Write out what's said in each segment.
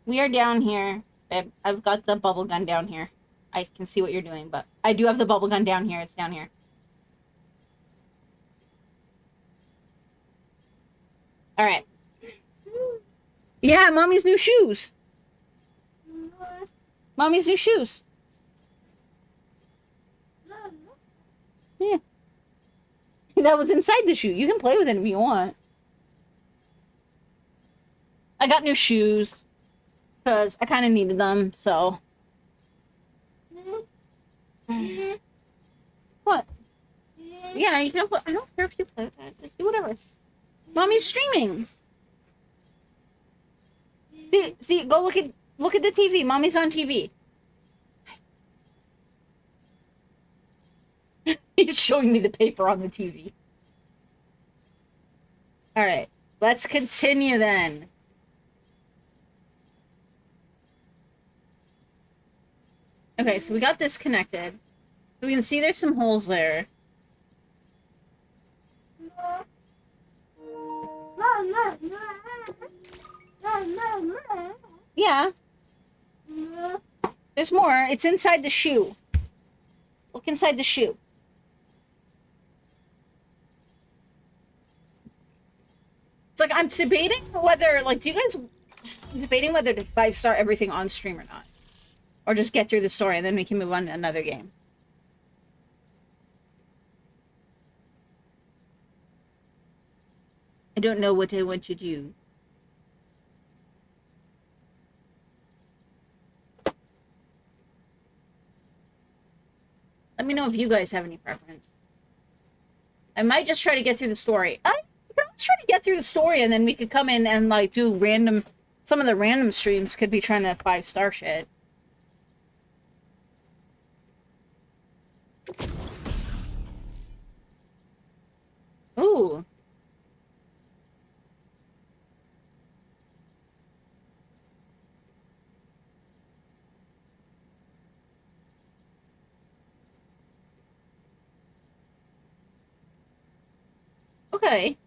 We are down here. I've got the bubble gun down here. I can see what you're doing, but I do have the bubble gun down here. It's down here. All right. Yeah, mommy's new shoes. Mommy's new shoes. Yeah. That was inside the shoe. You can play with it if you want. I got new shoes because I kind of needed them, so. What? Yeah, you can play. I don't care if you play with it. Just do whatever. Mommy's streaming. See, go look at the TV. Mommy's on TV. He's showing me the paper on the TV. All right, let's continue then. Okay, so we got this connected. We can see there's some holes there. Yeah. There's more. It's inside the shoe. Look inside the shoe. It's like I'm debating whether, like, do you guys debating whether to 5-star everything on stream or not? Or just get through the story and then we can move on to another game. I don't know what I want to do. Let me know if you guys have any preference. I might just try to get through the story. I can always try to get through the story and then we could come in and, like, do random... Some of the random streams could be trying to 5-star shit. Ooh. Okay.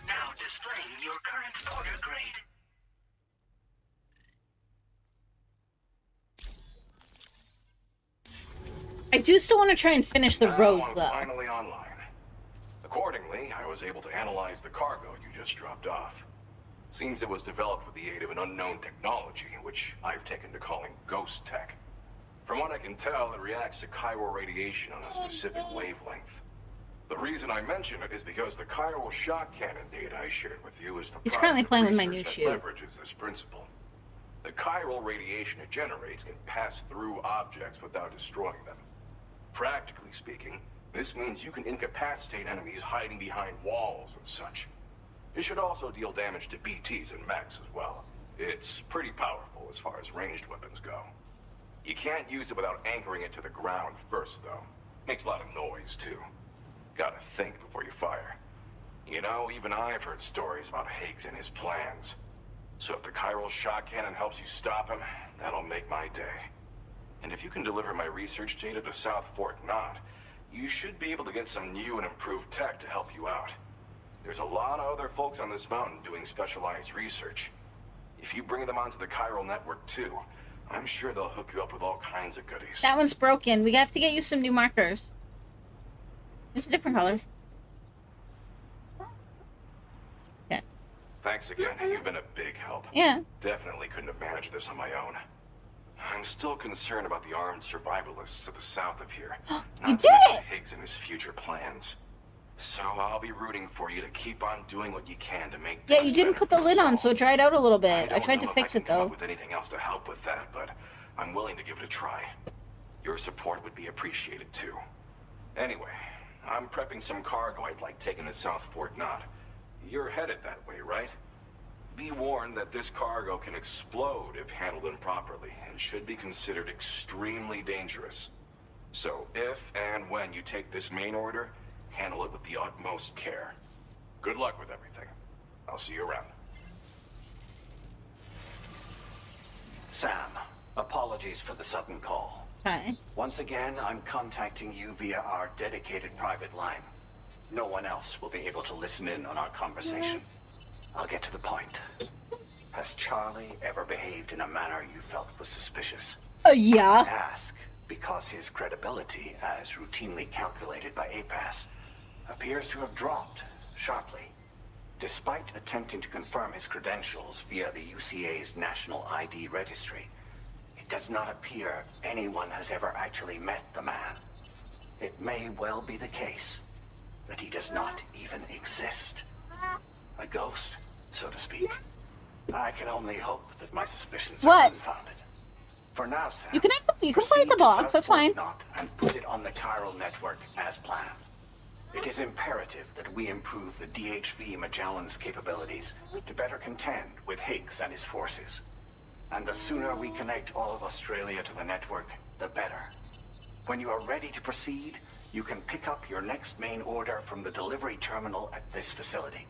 Now displaying your current order grade. I do still want to try and finish the roads, though. Finally online. Accordingly, I was able to analyze the cargo you just dropped off. Seems it was developed with the aid of an unknown technology, which I've taken to calling ghost tech. From what I can tell, it reacts to chiral radiation on a specific wavelength. The reason I mention it is because the chiral shock cannon data I shared with you is the He's currently playing with my new shoe. leverages this principle. The chiral radiation it generates can pass through objects without destroying them. Practically speaking, this means you can incapacitate enemies hiding behind walls and such. It should also deal damage to BTs and mechs as well. It's pretty powerful as far as ranged weapons go. You can't use it without anchoring it to the ground first, though. Makes a lot of noise, too. Gotta think before you fire. You know, even I've heard stories about Higgs and his plans. So if the chiral shock cannon helps you stop him, that'll make my day. And if you can deliver my research data to South Fort Knott, you should be able to get some new and improved tech to help you out. There's a lot of other folks on this mountain doing specialized research. If you bring them onto the chiral network too, I'm sure they'll hook you up with all kinds of goodies. That one's broken. We have to get you some new markers. It's a different color. Yeah. Thanks again. You've been a big help. Yeah. Definitely couldn't have managed this on my own. I'm still concerned about the armed survivalists to the south of here. You did it! Higgs and his future plans. So I'll be rooting for you to keep on doing what you can to make. Yeah, you didn't put the lid on, so it dried out a little bit. I tried to fix it, though. With anything else to help with that, but I'm willing to give it a try. Your support would be appreciated too. Anyway, I'm prepping some cargo I'd like taken to South Fort Knott. You're headed that way, right? Be warned that this cargo can explode if handled improperly, and should be considered extremely dangerous. So if and when you take this main order, handle it with the utmost care. Good luck with everything. I'll see you around. Sam, apologies for the sudden call. Hi. Once again, I'm contacting you via our dedicated private line. No one else will be able to listen in on our conversation. I'll get to the point. Has Charlie ever behaved in a manner you felt was suspicious? Yeah. I ask because his credibility, as routinely calculated by APAS, appears to have dropped sharply. Despite attempting to confirm his credentials via the UCA's National ID Registry, it does not appear anyone has ever actually met the man. It may well be the case that he does not even exist. A ghost, so to speak. I can only hope that my suspicions are unfounded. For now, Sam, You can play proceed the to box, that's fine. South and put it on the chiral network as planned. It is imperative that we improve the DHV Magellan's capabilities to better contend with Higgs and his forces. And the sooner we connect all of Australia to the network, the better. When you are ready to proceed, you can pick up your next main order from the delivery terminal at this facility.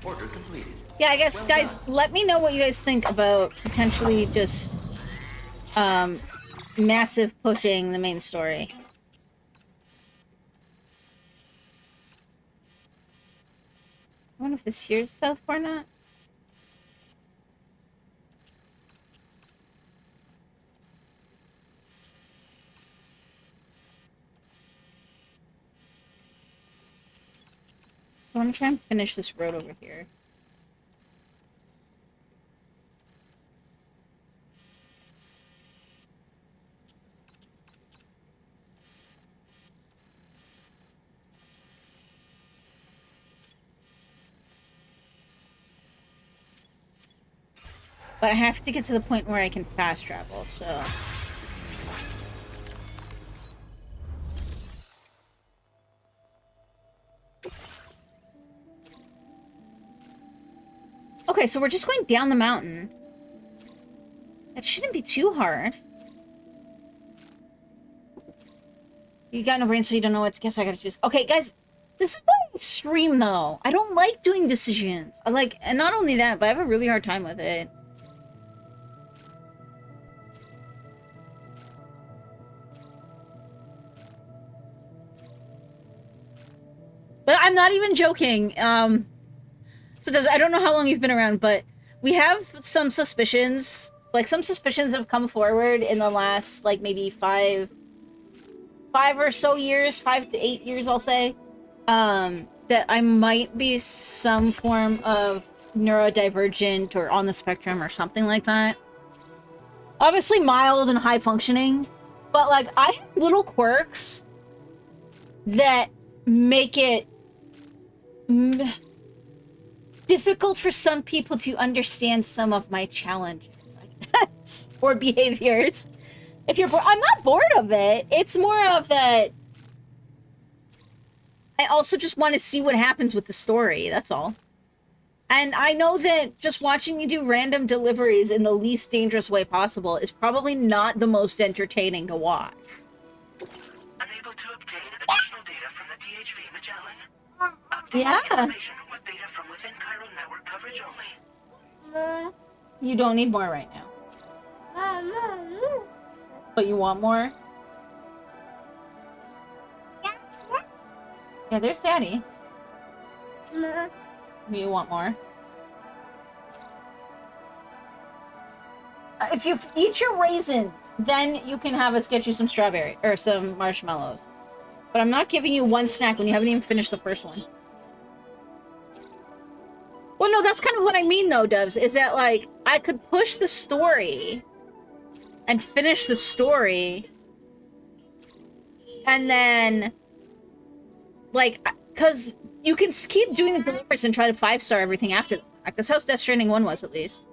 Order completed. Yeah, I guess, guys, let me know what you guys think about potentially just, massive pushing the main story. I wonder if this here's Southport or not. So I'm gonna try and finish this road over here. But I have to get to the point where I can fast travel, so... Okay, so we're just going down the mountain. That shouldn't be too hard. You got no brain, so you don't know what to guess. I gotta choose. Okay, guys, this is why I stream, though. I don't like doing decisions. I like, and not only that, but I have a really hard time with it. But I'm not even joking. So I don't know how long you've been around, but we have some suspicions. Like, some suspicions have come forward in the last, like, maybe five or so years, 5 to 8 years, I'll say, that I might be some form of neurodivergent or on the spectrum or something like that. Obviously mild and high functioning, but, like, I have little quirks that make it difficult for some people to understand some of my challenges, I guess, or behaviors. If you're bored, I'm not bored of it. It's more of that I also just want to see what happens with the story, that's all. And I know that just watching me do random deliveries in the least dangerous way possible is probably not the most entertaining to watch. Unable to obtain additional data from the DHV Magellan. Yeah. Information with data from within chiral network coverage only. You don't need more right now. But you want more? Yeah, there's Daddy. You want more? If you eat your raisins, then you can have us get you some strawberry or some marshmallows. But I'm not giving you one snack when you haven't even finished the first one. Well, no, that's kind of what I mean, though, Dubs, is that, like, I could push the story and finish the story, and then, like, because you can keep doing the deliveries and try to 5-star everything after the fact. That's how Death Stranding 1 was, at least.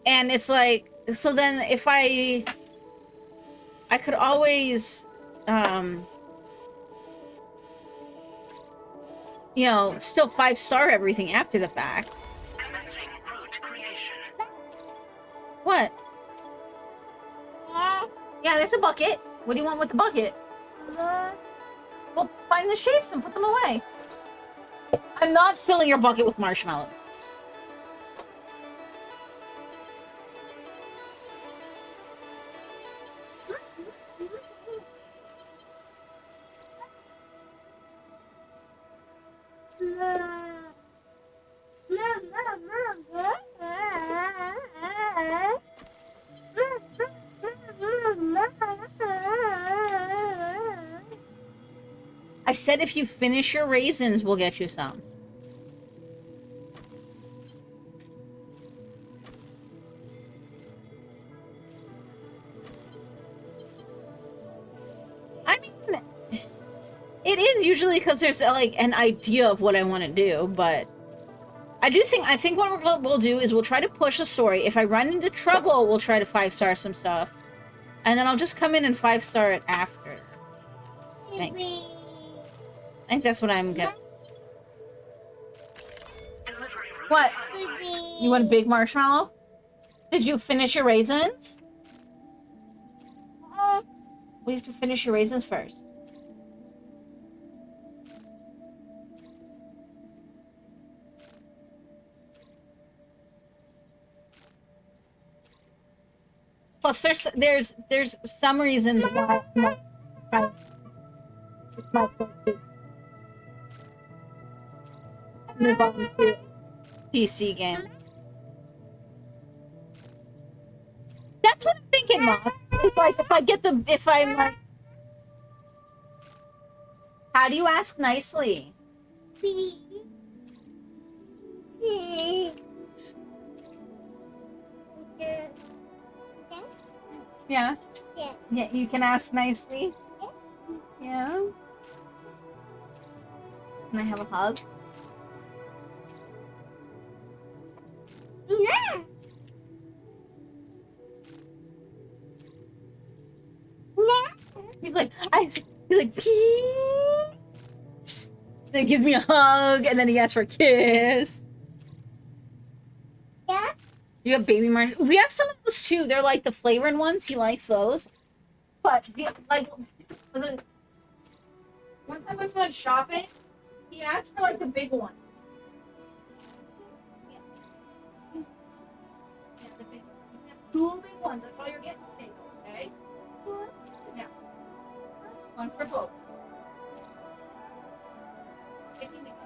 And it's like, so then if I could always, you know, still 5-star everything after the fact. Commencing route creation. What? Yeah, there's a bucket. What do you want with the bucket? Well, find the shapes and put them away. I'm not filling your bucket with marshmallows. I said if you finish your raisins, we'll get you some. I mean, it is usually because there's like an idea of what I want to do, but I think what we'll do is we'll try to push the story. If I run into trouble, we'll try to 5-star some stuff. And then I'll just come in and 5-star it after. I think that's what I'm gonna... What? You want a big marshmallow? Did you finish your raisins? We have to finish your raisins first. Plus, there's some reasons why move on to PC game. That's what I'm thinking, Mom. It's like if I'm like, how do you ask nicely? Yeah. Yeah, you can ask nicely. Yeah. Can I have a hug? Yeah. He's like, peace. Then he gives me a hug, and then he asks for a kiss. Yeah. You have baby marshmallows. We have some of those too. They're like the flavored ones. He likes those. But one time I went shopping, he asked for like the big one. Yeah, the big one. You have 2 big ones. That's all you're getting today, okay? Yeah. One for both. Sticking together.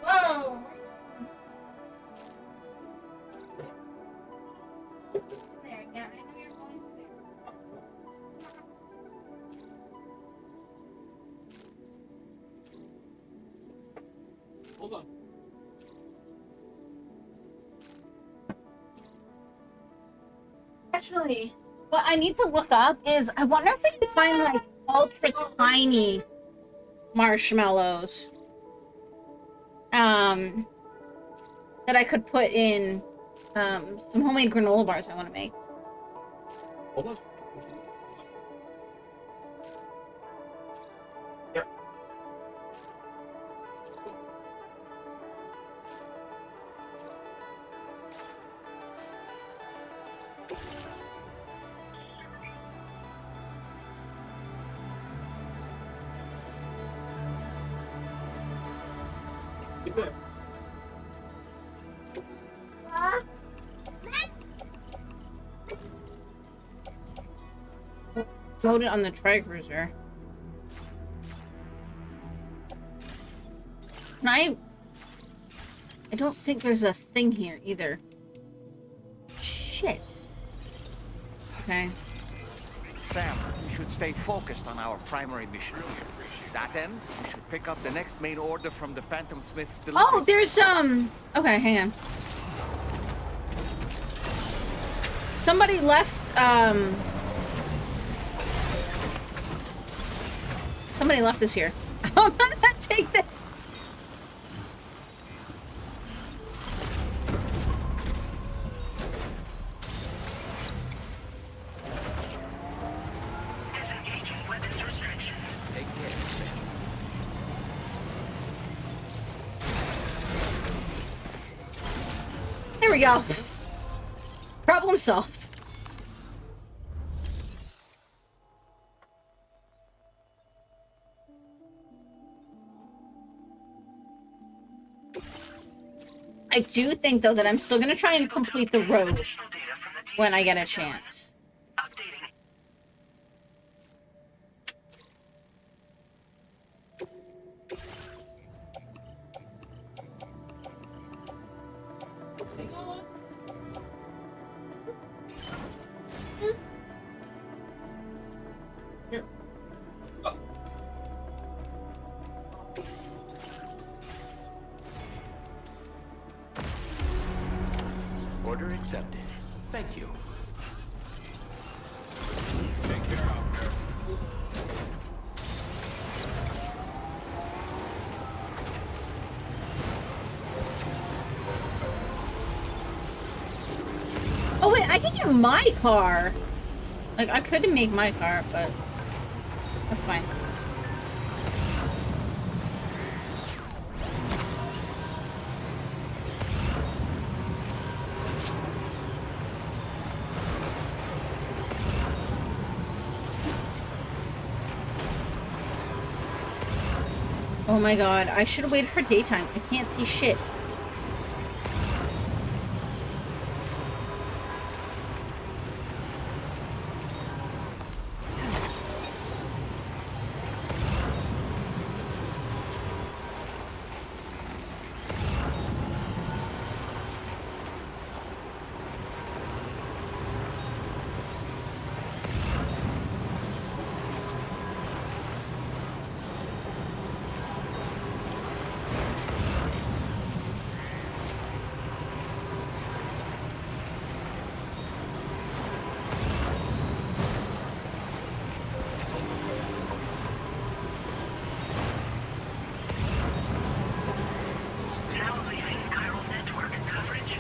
Whoa! There, yeah, I know you're going to there. Hold on. Actually, what I need to look up is I wonder if I can find like ultra tiny marshmallows. That I could put in some homemade granola bars I want to make. Hold on. Yep. What's that? Load it on the tri-cruiser. I don't think there's a thing here either. Shit. Okay. Sam, you should stay focused on our primary mission. To that end, you should pick up the next main order from the Phantom Smith's delivery. Oh, there's okay, hang on. Somebody left somebody left this here. I'm gonna take that. Disengaging weapons restriction. Take care, Sam. There we go. Problem solved. I do think, though, that I'm still going to try and complete the road Additional data from the team. when I get a chance. Updating. Order accepted. Thank you. Take care out there. Oh, wait, I can get my car. Like, I couldn't make my car, but that's fine. Oh my god, I should have waited for daytime. I can't see shit. Now leaving chiral network coverage.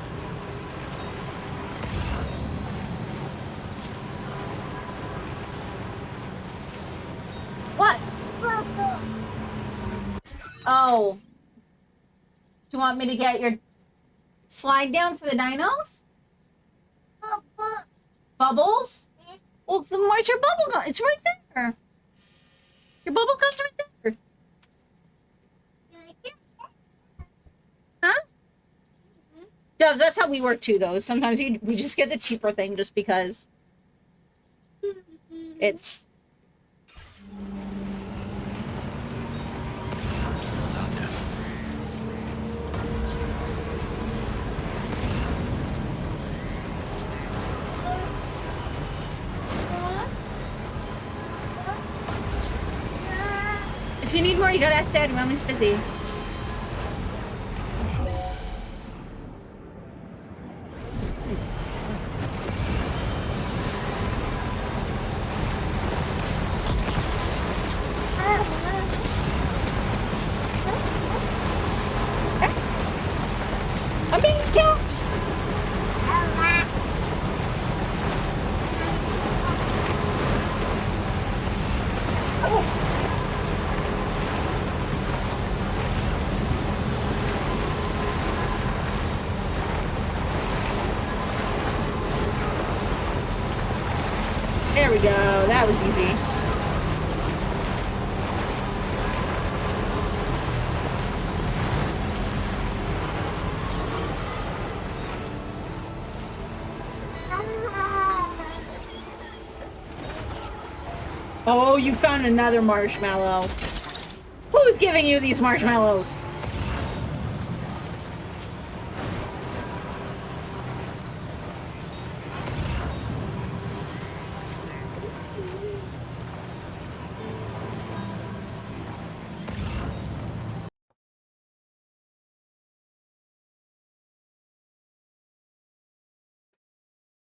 What? Oh. Do you want me to get your slide down for the dinos? Bubbles? Well, then where's your bubble gun? It's right there. Your bubble gun's right there. Huh? Dubs, that's how we work too, though. Sometimes we just get the cheaper thing just because it's... If you need more, you gotta ask Dad. Mommy's busy. I'm being attacked! There we go. That was easy. Oh, you found another marshmallow. Who's giving you these marshmallows?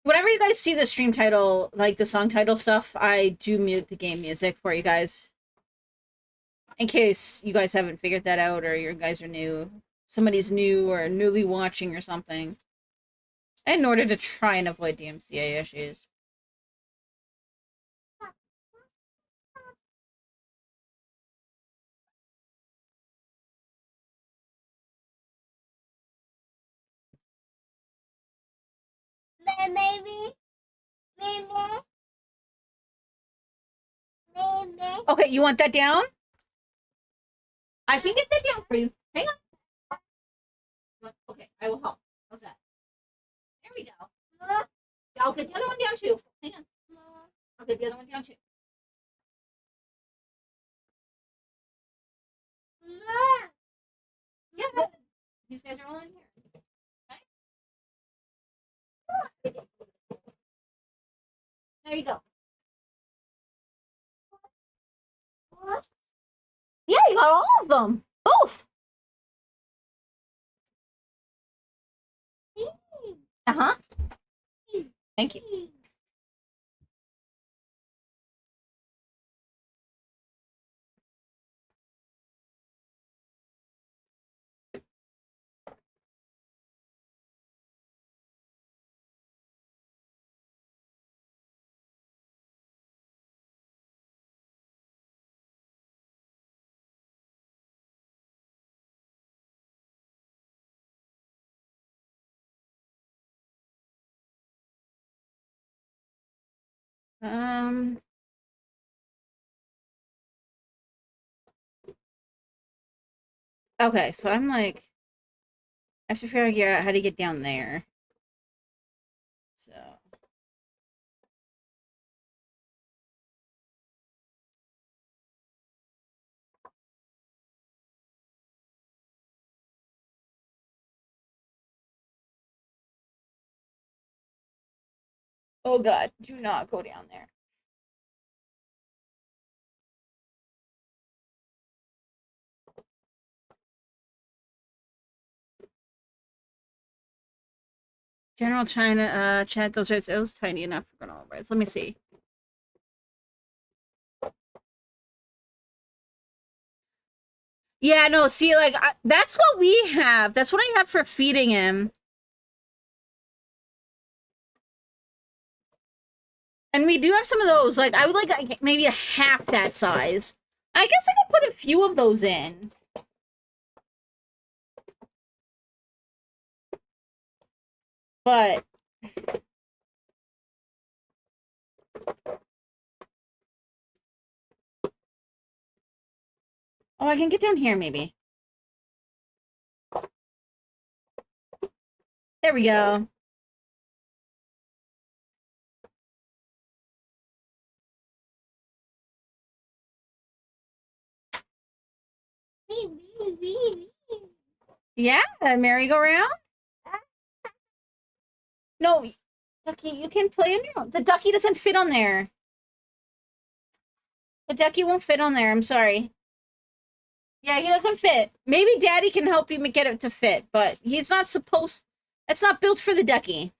Whenever you guys see the stream title, like the song title stuff, I do mute the game music for you guys. In case you guys haven't figured that out or you guys are new. Somebody's new or newly watching or something. In order to try and avoid DMCA issues. Okay, you want that down? I can get that down for you. Hang on. Okay. I will help. How's that? There we go. I'll get the other one down too. Hang on. I'll get the other one down too. Yeah, these guys are all in here. Okay. There you go. Yeah, you got all of them. Both. Uh-huh. Thank you. Um, okay, so I'm like, I have to figure out how to get down there. So. Oh god, do not go down there. General China, chat, those are tiny enough for granola bars. Let me see. Yeah, no, see, like, that's what we have. That's what I have for feeding him. And we do have some of those. Like, I would like maybe a half that size. I guess I could put a few of those in. But... oh, I can get down here, maybe. There we go. Yeah, merry-go-round? No, Ducky, you can play on your own. The Ducky doesn't fit on there. The Ducky won't fit on there, I'm sorry. Yeah, he doesn't fit. Maybe Daddy can help you get it to fit, but he's not supposed... it's not built for the Ducky.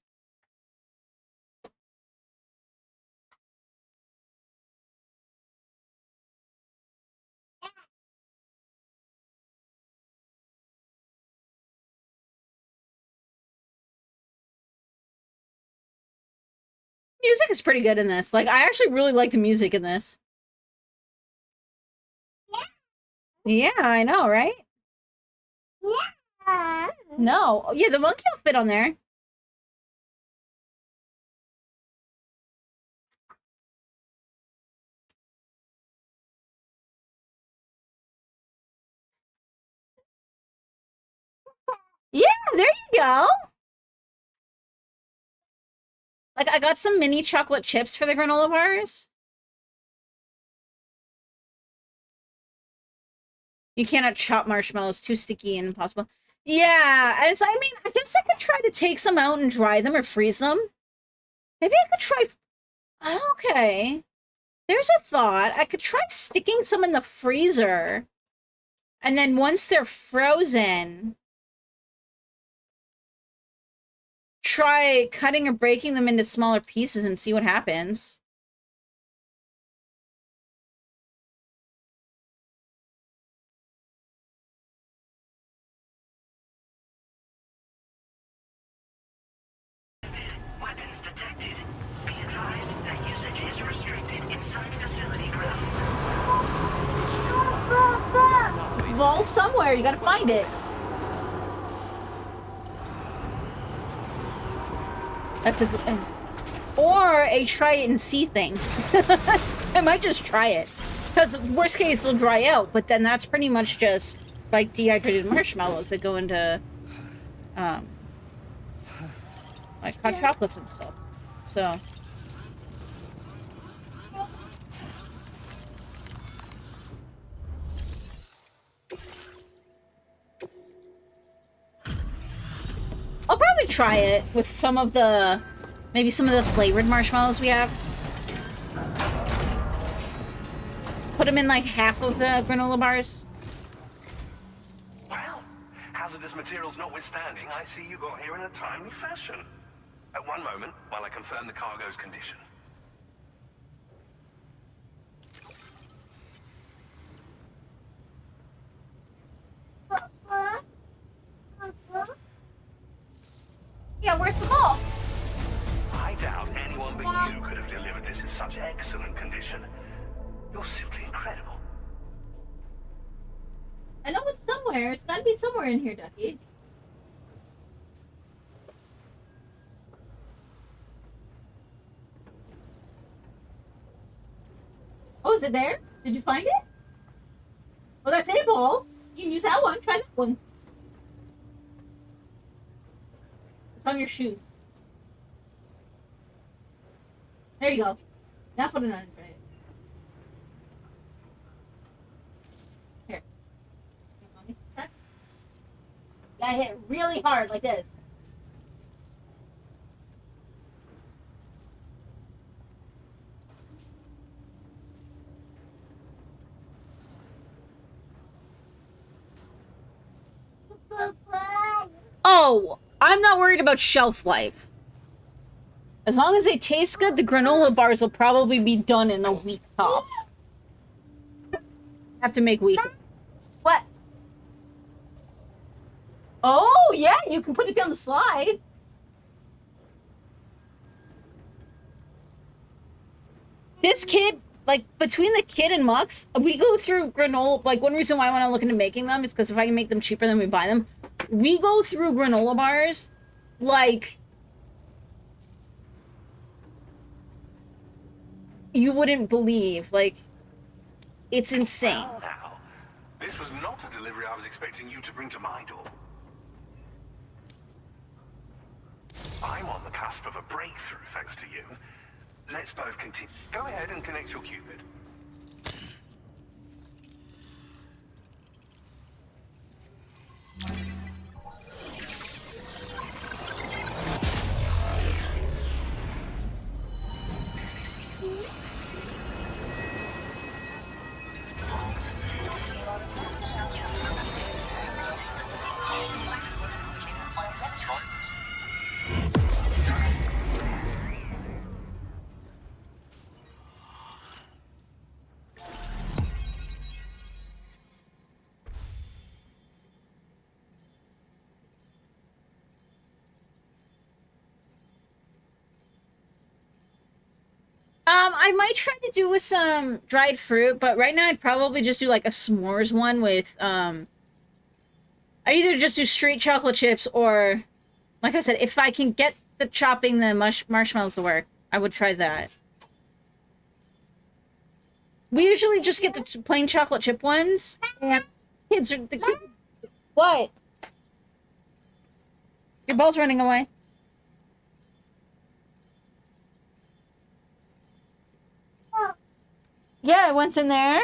Music is pretty good in this. Like, I actually really like the music in this. Yeah, I know, right? No. Yeah, the monkey will fit on there. Yeah, there you go. Like, I got some mini chocolate chips for the granola bars. You cannot chop marshmallows. Too sticky and impossible. Yeah, I mean, I guess I could try to take some out and dry them or freeze them. Maybe I could try... okay. There's a thought. I could try sticking some in the freezer. And then once they're frozen... try cutting or breaking them into smaller pieces and see what happens. Weapons detected. Be advised that usage is restricted inside facility grounds. Ball somewhere, you gotta find it. That's a good... or a try it and see thing. I might just try it. Because worst case, it'll dry out, but then that's pretty much just like dehydrated marshmallows that go into like hot chocolates and stuff. So. I'll probably try it with some of the, maybe some of the flavored marshmallows we have. Put them in like half of the granola bars. Well, hazardous materials notwithstanding, I see you got here in a timely fashion. At one moment, while I confirm the cargo's condition. Yeah, where's the ball? I doubt anyone but you could have delivered this in such excellent condition. You're simply incredible. I know it's somewhere. It's gotta be somewhere in here, Ducky. Oh, is it there? Did you find it? Oh, that's a ball. You can use that one. Try that one. It's on your shoe. There you go. Now put it on and try it. Here. Want me to try? Gotta hit it really hard like this. Oh, I'm not worried about shelf life. As long as they taste good, the granola bars will probably be done in a week tops. Have to make week. What? Oh, yeah, you can put it down the slide. This kid, like, between the kid and Mux, we go through granola, like, one reason why I want to look into making them is because if I can make them cheaper than we buy them, we go through granola bars, like, you wouldn't believe. Like, it's insane. Well, now, this was not a delivery I was expecting you to bring to my door. I'm on the cusp of a breakthrough, thanks to you. Let's both continue. Go ahead and connect your Cupid. I might try to do with some dried fruit, but right now I'd probably just do like a s'mores one with, I'd either just do straight chocolate chips or, like I said, if I can get the chopping the marshmallows to work, I would try that. We usually just get the plain chocolate chip ones. Yeah. Kids are the kids. What? Your ball's running away. Yeah, I went in there.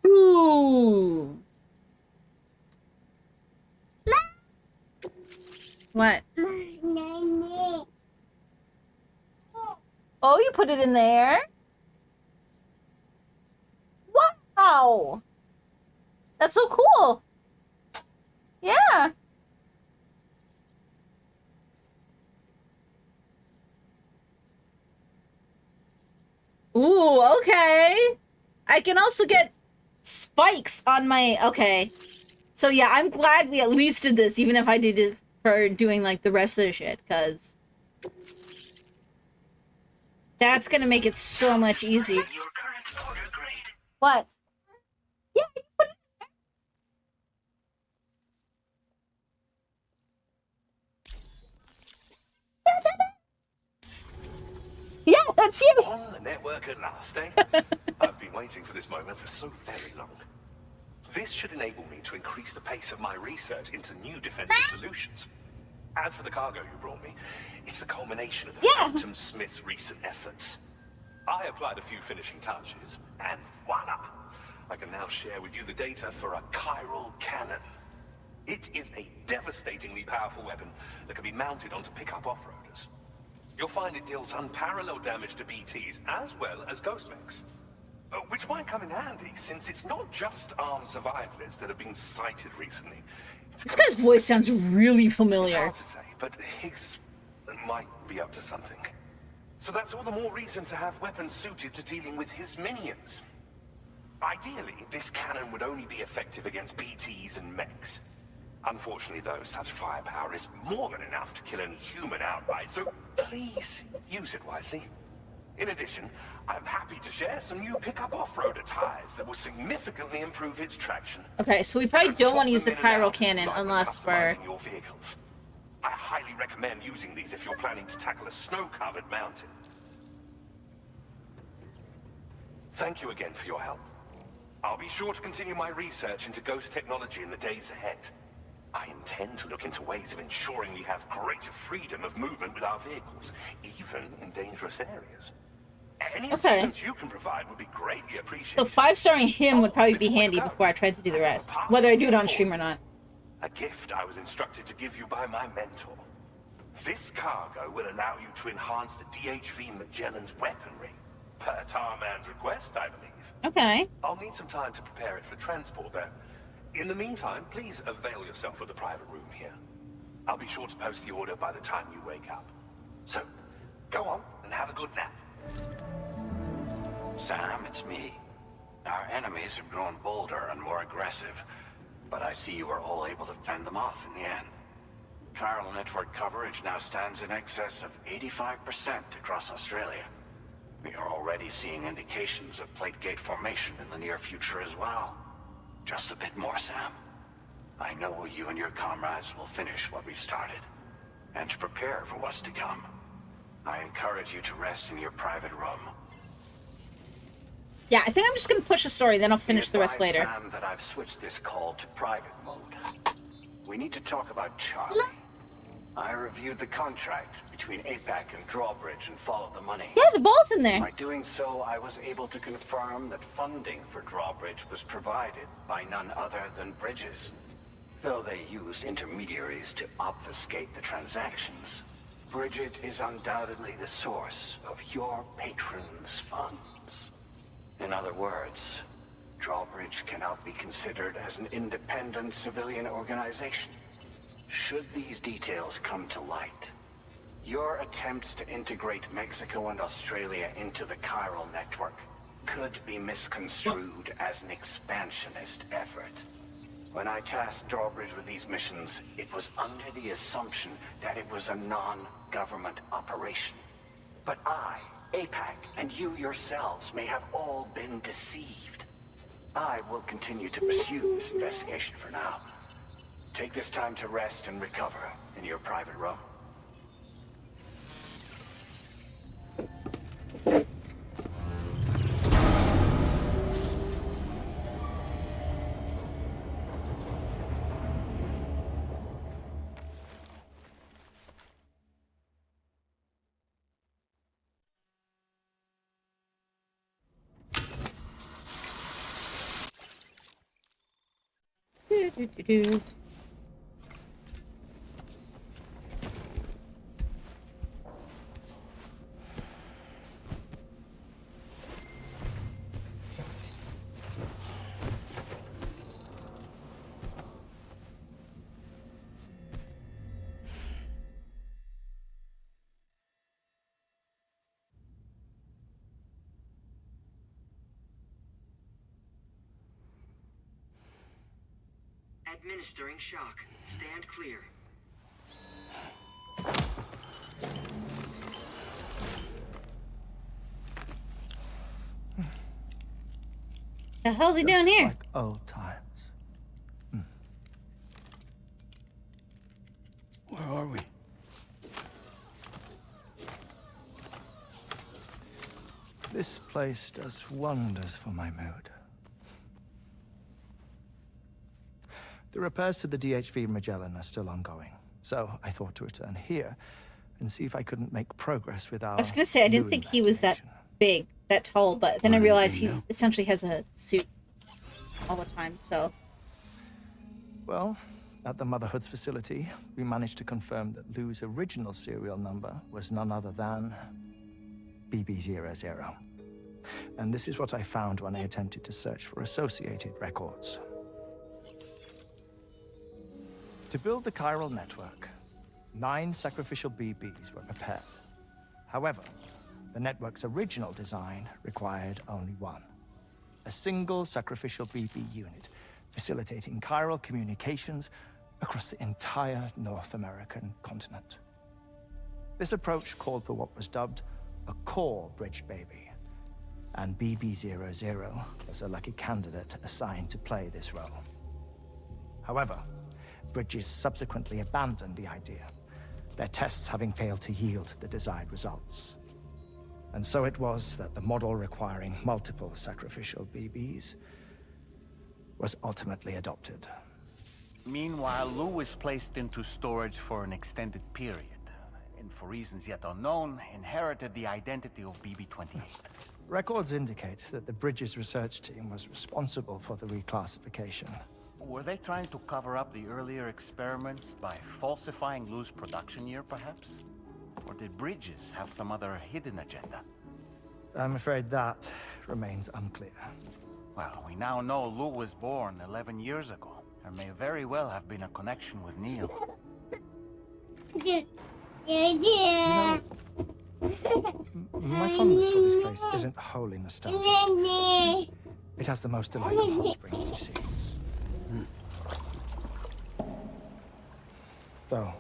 Ooh. What? Oh, you put it in there? Wow. That's so cool. Yeah. Ooh, okay. I can also get spikes on my... Okay. So yeah, I'm glad we at least did this, even if I did it for doing, like, the rest of the shit, because... That's gonna make it so much easier. Your current order grade. What? Yeah, you put it yeah, that's you. On the network at last, eh? I've been waiting for this moment for so very long. This should enable me to increase the pace of my research into new defensive solutions. As for the cargo you brought me, it's the culmination of the Yeah. Phantom Smith's recent efforts. I applied a few finishing touches, and voila! I can now share with you the data for a chiral cannon. It is a devastatingly powerful weapon that can be mounted onto pickup off-roaders. You'll find it deals unparalleled damage to BTs as well as ghost mechs. Which might come in handy, since it's not just armed survivalists that have been sighted recently. This guy's voice sounds really It's familiar. hard to say, but Higgs might be up to something. So that's all the more reason to have weapons suited to dealing with his minions. Ideally, this cannon would only be effective against BTs and mechs. Unfortunately, though, such firepower is more than enough to kill any human outright, so please use it wisely. In addition, I'm happy to share some new pickup off-roader tires that will significantly improve its traction. Okay, so we probably don't want to use the Swap them in and chiral out, cannon like when unless we're... customizing your vehicles. I highly recommend using these if you're planning to tackle a snow-covered mountain. Thank you again for your help. I'll be sure to continue my research into ghost technology in the days ahead. I intend to look into ways of ensuring we have greater freedom of movement with our vehicles, even in dangerous areas. Any assistance you can provide would be greatly So appreciated. 5-starring him would probably be handy before I tried to do the rest. Whether I do it on stream or not. A gift I was instructed to give you by my mentor. This cargo will allow you to enhance the DHV Magellan's weaponry. Per Tarman's request, I believe. Okay. I'll need some time to prepare it for transport, though. In the meantime, please avail yourself of the private room here. I'll be sure to post the order by the time you wake up. So, go on and have a good nap. Sam, it's me. Our enemies have grown bolder and more aggressive, but I see you were all able to fend them off in the end. Chiral network coverage now stands in excess of 85% across Australia. We are already seeing indications of plate gate formation in the near future as well. Just a bit more, Sam. I know you and your comrades will finish what we've started, and to prepare for what's to come. I encourage you to rest in your private room. Yeah, I think I'm just gonna push the story, then I'll finish the rest Be advised, later. Sam, that I've switched this call to private mode. We need to talk about Charlie. I reviewed the contract between APAC and Drawbridge and followed the money. Yeah, the ball's in there. By doing so, I was able to confirm that funding for Drawbridge was provided by none other than Bridges. Though they used intermediaries to obfuscate the transactions, Bridget is undoubtedly the source of your patron's funds. In other words, Drawbridge cannot be considered as an independent civilian organization. Should these details come to light, your attempts to integrate Mexico and Australia into the chiral network could be misconstrued as an expansionist effort. When I tasked Drawbridge with these missions, it was under the assumption that it was a non-government operation. But I, APAC, and you yourselves may have all been deceived. I will continue to pursue this investigation for now. Take this time to rest and recover in your private room. Do. Administering shock. Stand clear. The hell's he doing Just here? like old times. Where are we? This place does wonders for my mood. The repairs to the DHV Magellan are still ongoing, so I thought to return here and see if I couldn't make progress with our I was gonna say I didn't new think he was that investigation. big, that tall, but then I What realized anything he new? essentially has a suit all the time. So Well, at the Motherhood's facility, we managed to confirm that Lou's original serial number was none other than BB00. And this is what I found when I attempted to search for associated records. To build the chiral network, 9 sacrificial BBs were prepared. However, the network's original design required only 1. A single sacrificial BB unit, facilitating chiral communications across the entire North American continent. This approach called for what was dubbed a core bridge baby, and BB00 was a lucky candidate assigned to play this role. However, Bridges subsequently abandoned the idea, their tests having failed to yield the desired results. And so it was that the model requiring multiple sacrificial BBs was ultimately adopted. Meanwhile, Lou was placed into storage for an extended period, and for reasons yet unknown, inherited the identity of BB-28. Records indicate that the Bridges research team was responsible for the reclassification. Were they trying to cover up the earlier experiments by falsifying Lou's production year, perhaps? Or did Bridges have some other hidden agenda? I'm afraid that remains unclear. Well, we now know Lou was born 11 years ago. There may very well have been a connection with Neil. My fondness for this place isn't wholly nostalgic. It has the most delightful hot springs, you see. Though,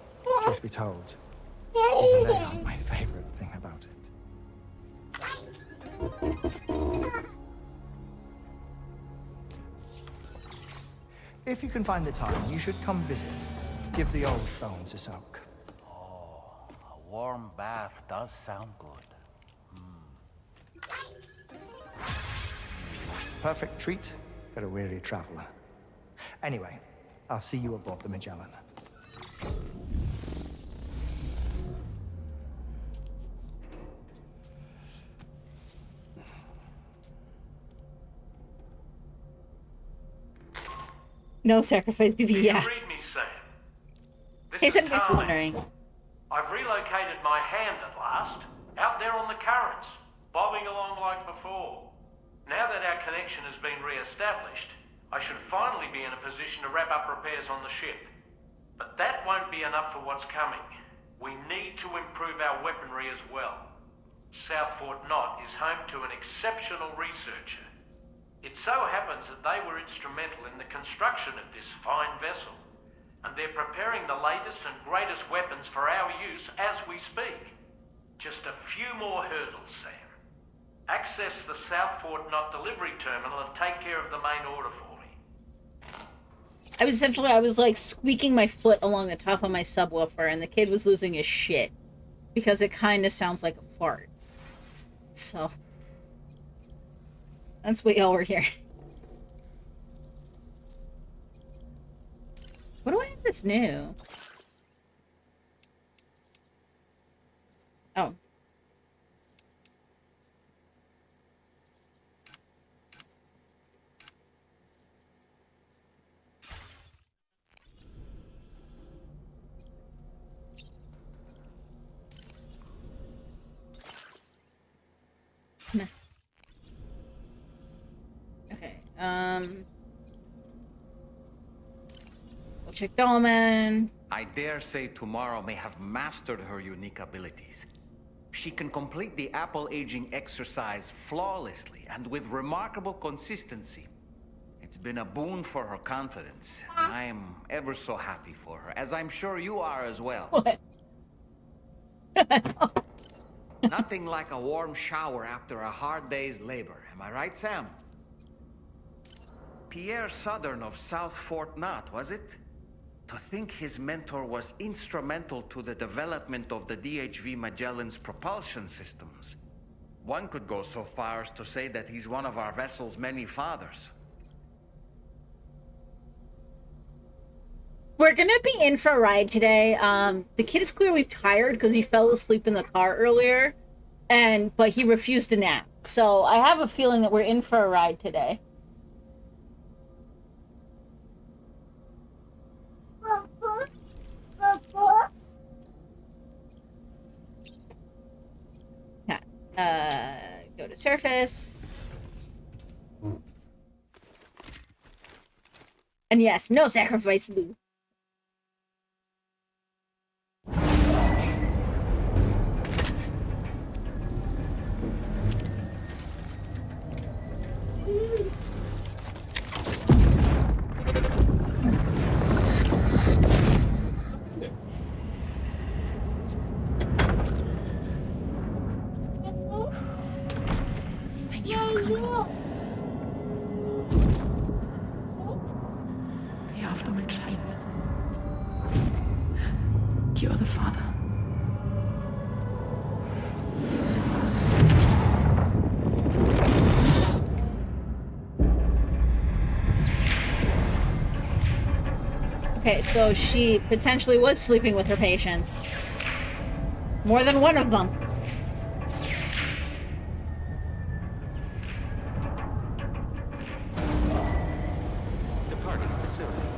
truth be told, even they aren't my favorite thing about it. If you can find the time, you should come visit. Give the old bones a soak. Oh, a warm bath does sound good. Perfect treat for a weary traveler. Anyway, I'll see you aboard the Magellan. no sacrifice, BB. Do Yeah. you read me, Sam? This Hey, is somebody's Tarling. wondering. I've relocated my hand at last, out there on the currents, bobbing along like before. Now that our connection has been re-established, I should finally be in a position to wrap up repairs on the ship. But that won't be enough for what's coming. We need to improve our weaponry as well. South Fort Knott is home to an exceptional researcher. It so happens that they were instrumental in the construction of this fine vessel, and they're preparing the latest and greatest weapons for our use as we speak. Just a few more hurdles, Sam. Access the South Fort Knott delivery terminal and take care of the main order for me. I was like squeaking my foot along the top of my subwoofer, and the kid was losing his shit because it kind of sounds like a fart. So that's what y'all were hearing. What do I have that's new? Oh. Nah. Okay, we'll check Dolman. I dare say Tomorrow may have mastered her unique abilities. She can complete the apple aging exercise flawlessly and with remarkable consistency. It's been a boon for her confidence, and I am ever so happy for her, as I'm sure you are as well. What? Nothing like a warm shower after a hard day's labor. Am I right, Sam? Pierre Southern of South Fort Knott, was it? To think his mentor was instrumental to the development of the DHV Magellan's propulsion systems. One could go so far as to say that he's one of our vessel's many fathers. We're gonna be in for a ride today. The kid is clearly tired because he fell asleep in the car earlier, but he refused to nap. So I have a feeling that we're in for a ride today. Go to surface. And yes, no sacrifice, Lou. Thank you for coming. Be after my child. You are the father. Okay, so she potentially was sleeping with her patients. More than one of them. Departing facility.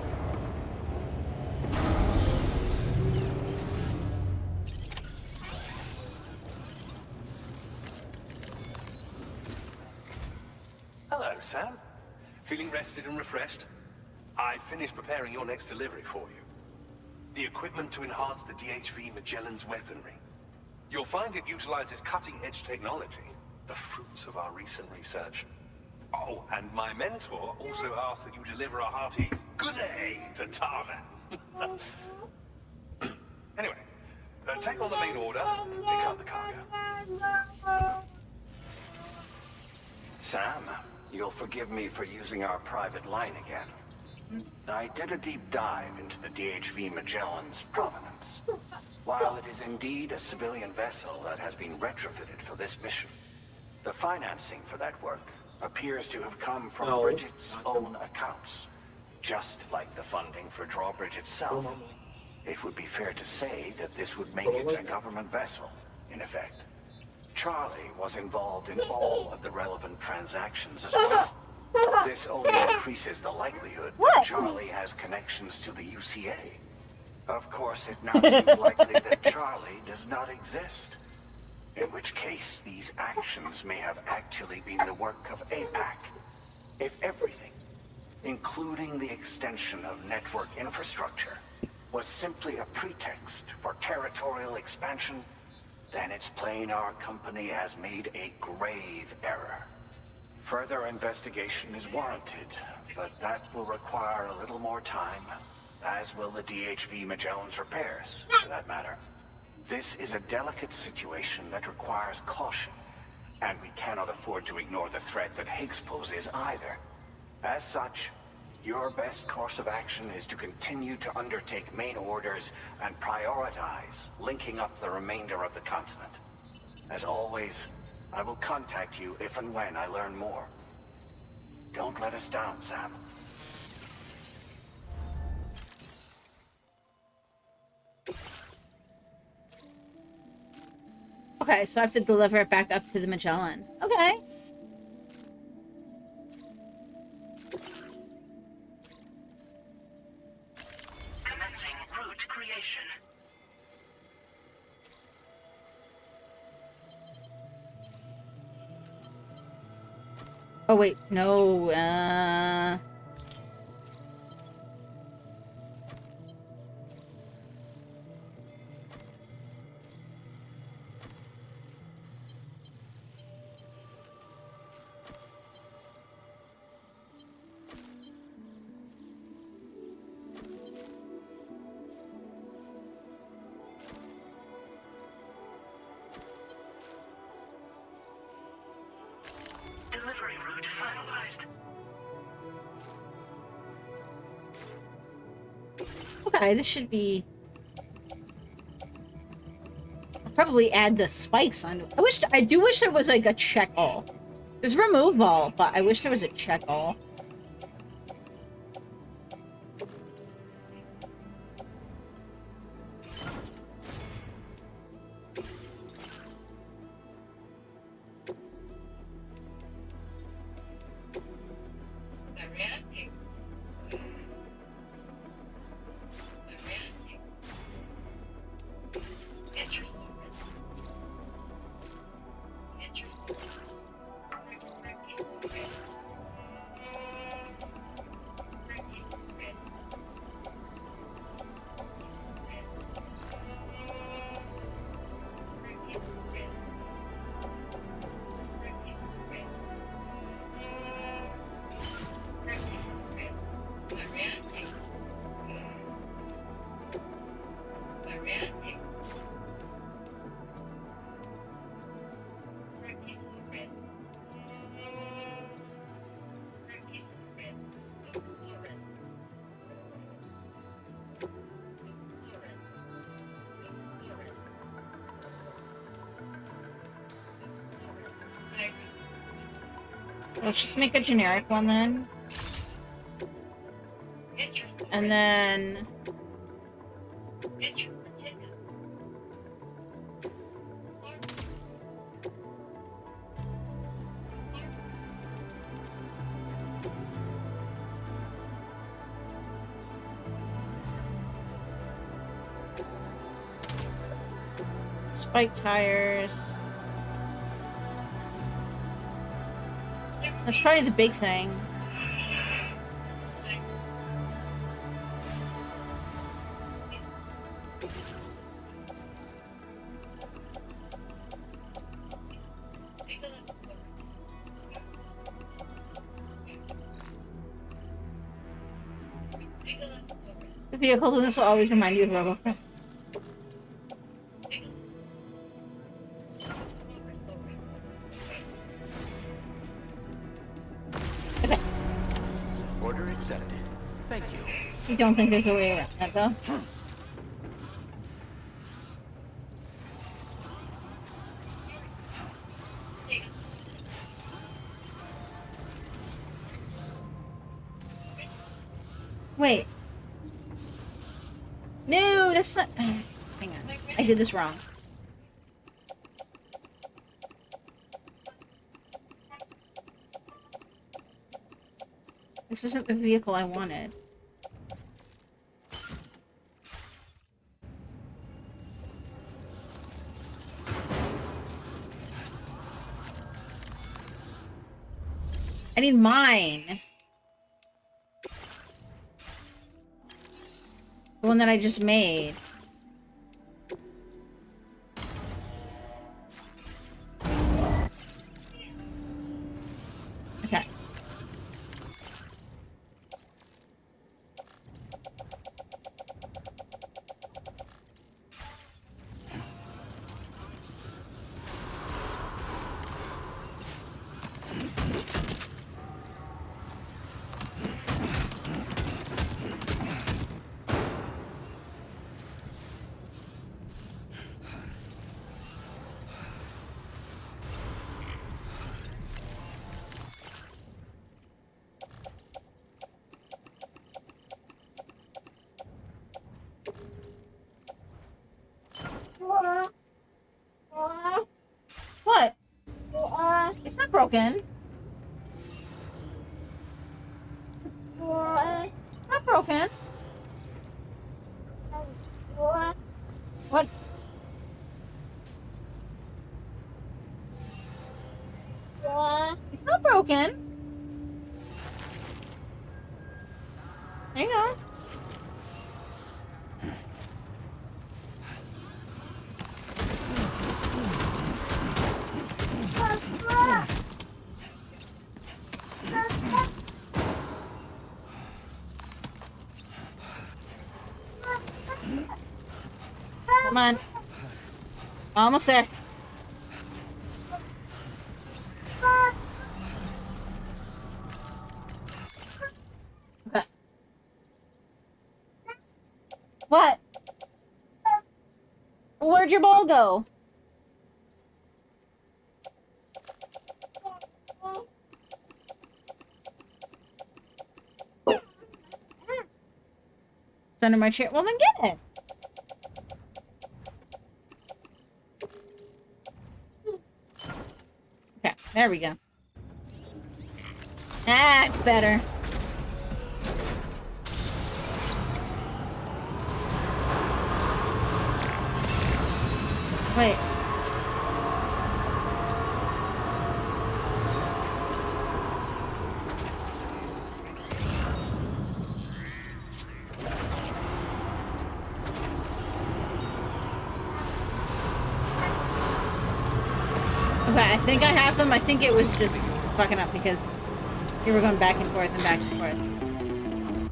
Hello, Sam. Feeling rested and refreshed? I finished preparing your next delivery for you. The equipment to enhance the DHV Magellan's weaponry. You'll find it utilizes cutting-edge technology, the fruits of our recent research. Oh, and my mentor also asked that you deliver a hearty good day to Tana. Anyway, take on the main order, pick up the cargo. Sam, you'll forgive me for using our private line again. I did a deep dive into the DHV Magellan's provenance. While it is indeed a civilian vessel that has been retrofitted for this mission, the financing for that work appears to have come from Bridget's own accounts. Just like the funding for Drawbridge itself, it would be fair to say that this would make it a government vessel, in effect. Charlie was involved in all of the relevant transactions as well. This only increases the likelihood that Charlie has connections to the UCA. Of course, it now seems likely that Charlie does not exist. In which case, these actions may have actually been the work of APAC. If everything, including the extension of network infrastructure, was simply a pretext for territorial expansion, then it's plain our company has made a grave error. Further investigation is warranted, but that will require a little more time, as will the DHV Magellan's repairs, for that matter. This is a delicate situation that requires caution, and we cannot afford to ignore the threat that Higgs poses either. As such, your best course of action is to continue to undertake main orders and prioritize linking up the remainder of the continent. As always, I will contact you if and when I learn more. Don't let us down, Sam. Okay, so I have to deliver it back up to the Magellan. Okay. Commencing route creation. Oh wait, no, Delivery route finalized. Okay, this should be... I'll probably add the spikes on. I do wish there was like a check all. There's remove all, but I wish there was a check all. Let's just make a generic one then. And then... Spike tires. That's probably the big thing. The vehicles in this will always remind you of Robocop. Okay. Order accepted. Thank you. I don't think there's a way around that, though. Wait. No, that's not... Hang on. I did this wrong. This isn't the vehicle I wanted. I need mine. The one that I just made. Okay. What? It's not broken. It's not broken. What? It's not broken. Hang on. Come on. Almost there. Okay. What? Where'd your ball go? It's under my chair. Well, then get it. Okay, there we go. That's better. Wait. Okay, I think I have them. I think it was just fucking up because you were going back and forth and back and forth.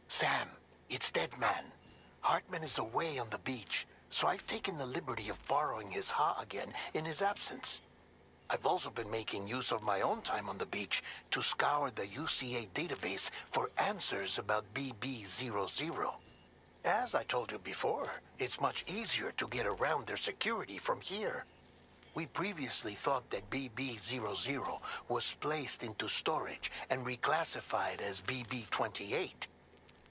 Sam, it's Dead Man. Hartman is away on the beach, so I've taken the liberty of borrowing his Ha again in his absence. I've also been making use of my own time on the beach to scour the UCA database for answers about BB00. As I told you before, it's much easier to get around their security from here. We previously thought that BB00 was placed into storage and reclassified as BB28,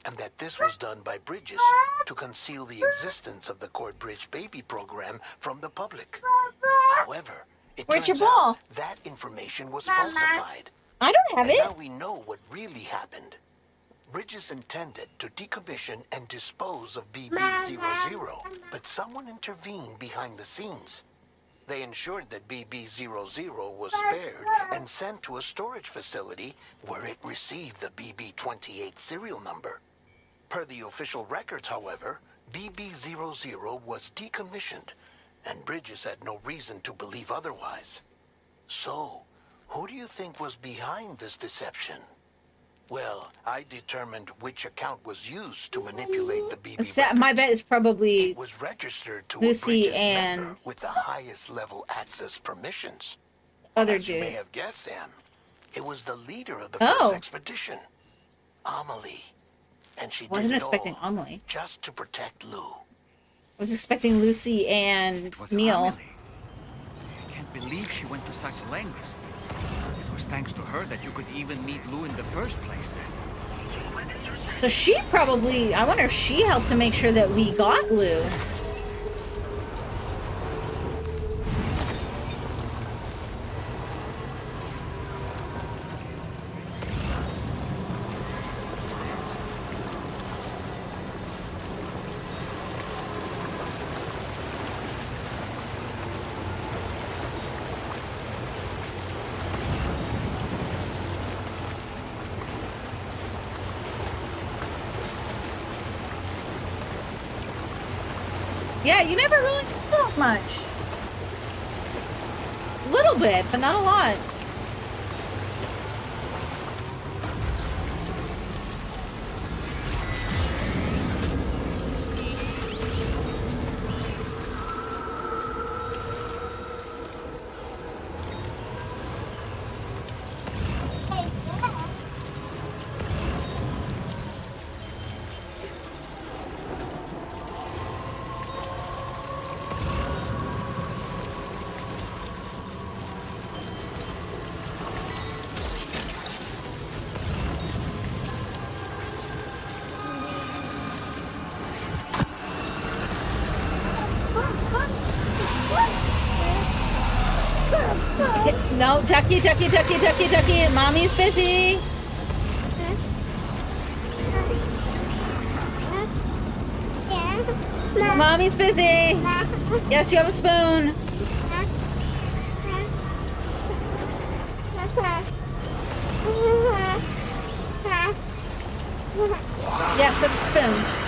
and that this was done by Bridges to conceal the existence of the Court Bridge baby program from the public. However, it Where's your turns ball? out that information was falsified. I don't have And it. now we know what really happened. Bridges intended to decommission and dispose of BB00, but someone intervened behind the scenes. They ensured that BB00 was spared and sent to a storage facility where it received the BB28 serial number. Per the official records, however, BB00 was decommissioned, and Bridges had no reason to believe otherwise. So, who do you think was behind this deception? Well, I determined which account was used to manipulate the BB My bet is probably It was registered to Lucy a Bridges and member with the highest level access permissions. other As you may dude. have guessed, Sam, it was the leader of the Oh. first expedition, Amelie. And she Wasn't did it expecting all Amelie. just to protect Lou. I was expecting Lucy and It was Neil. Amelie. I can't believe she went to such lengths. It was thanks to her that you could even meet Lou in the first place then. So she probably, I wonder if she helped to make sure that we got Lou. Yeah, you never really use as much. A little bit, but not a lot. No, ducky, ducky, ducky, ducky, ducky. Mommy's busy. Mommy's busy. Yes, you have a spoon. Yes, that's a spoon.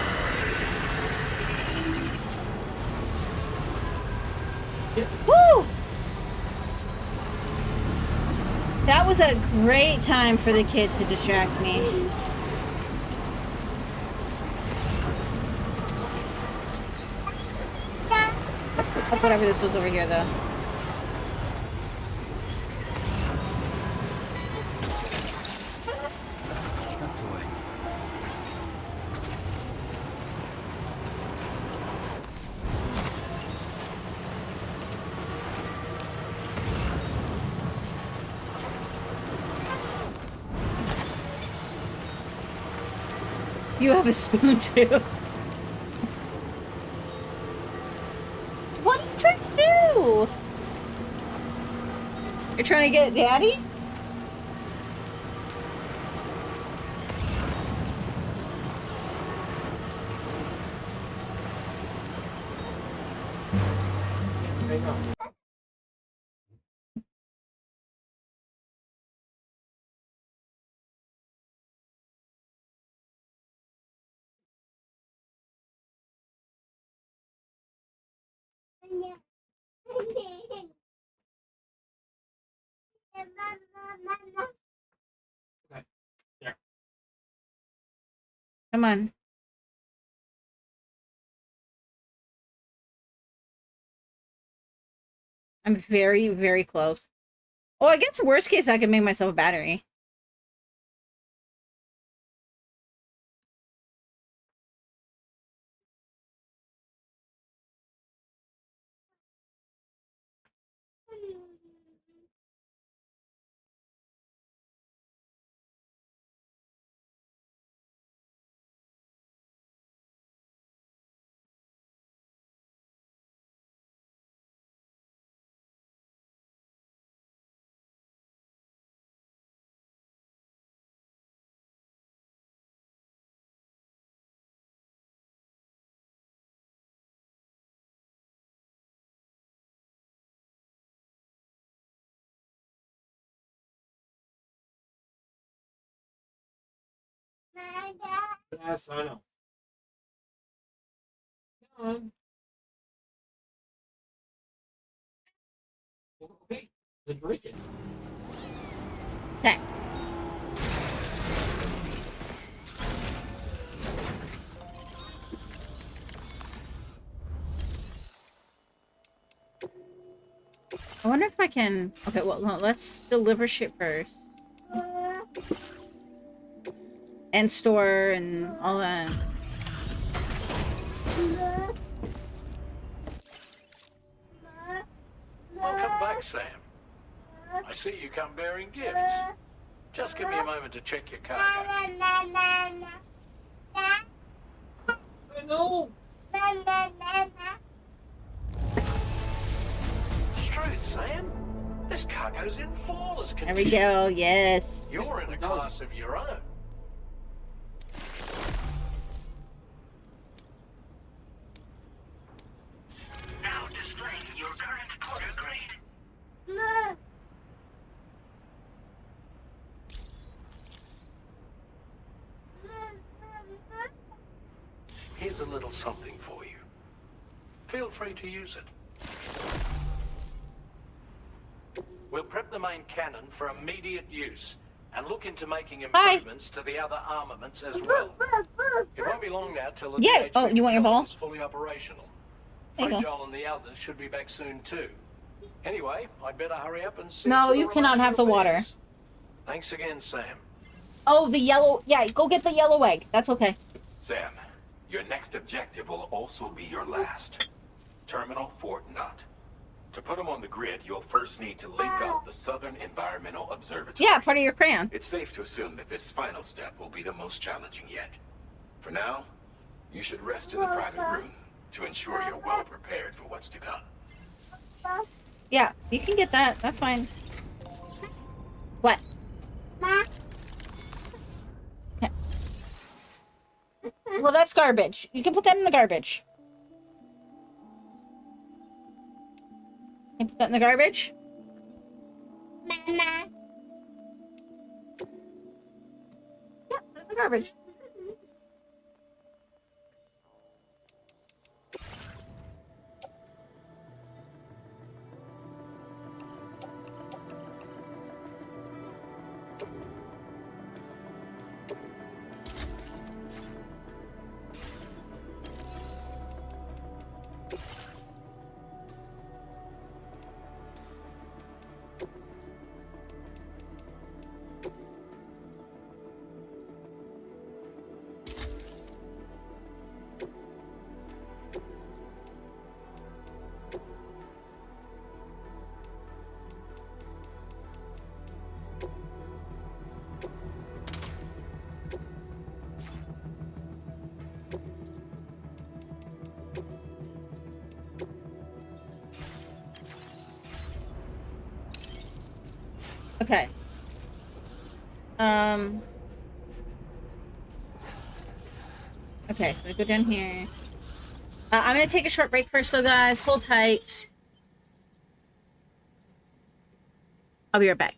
Woo! That was a great time for the kid to distract me. Whatever this was over here, though. That's the way. You have a spoon too. What are you trying to do? You're trying to get Daddy? Hang on. Okay. There. Come on. I'm very, very close. Oh, I guess worst case, I can make myself a battery. Yes, I know. Come on. Okay. Then drink it. Okay. I wonder if I can... Okay, well, no, let's deliver shit first. And store and all that. Welcome back, Sam. I see you come bearing gifts. Just give me a moment to check your cargo. I know. Struth, Sam. This cargo's in flawless There condition. we go, yes. You're in a class of your own. Now displaying your current porter grade. Here's a little something for you. Feel free to use it. We'll prep the main cannon for immediate use and look into making improvements to the other armaments as well. It won't be long now till the Yeah. Oh, you want your ball? is fully operational. There you go. Joel and the others should be back soon too. Anyway, I'd better hurry up and see. No, to the you cannot remaining have the water. repairs. Thanks again, Sam. Oh, the yellow... Yeah, go get the yellow egg. That's okay. Sam, your next objective will also be your last. Terminal Fort Knott. To put them on the grid, you'll first need to link up the Southern Environmental Observatory. Yeah, part of your crayon. It's safe to assume that this final step will be the most challenging yet. For now, you should rest in the private room to ensure you're well prepared for what's to come. Yeah, you can get that. That's fine. What? Okay. Well, that's garbage. You can put that in the garbage. Can you put that in the garbage? Yeah, put it in the garbage. Okay. Okay, so I go down here. I'm gonna take a short break first, though, guys. Hold tight. I'll be right back.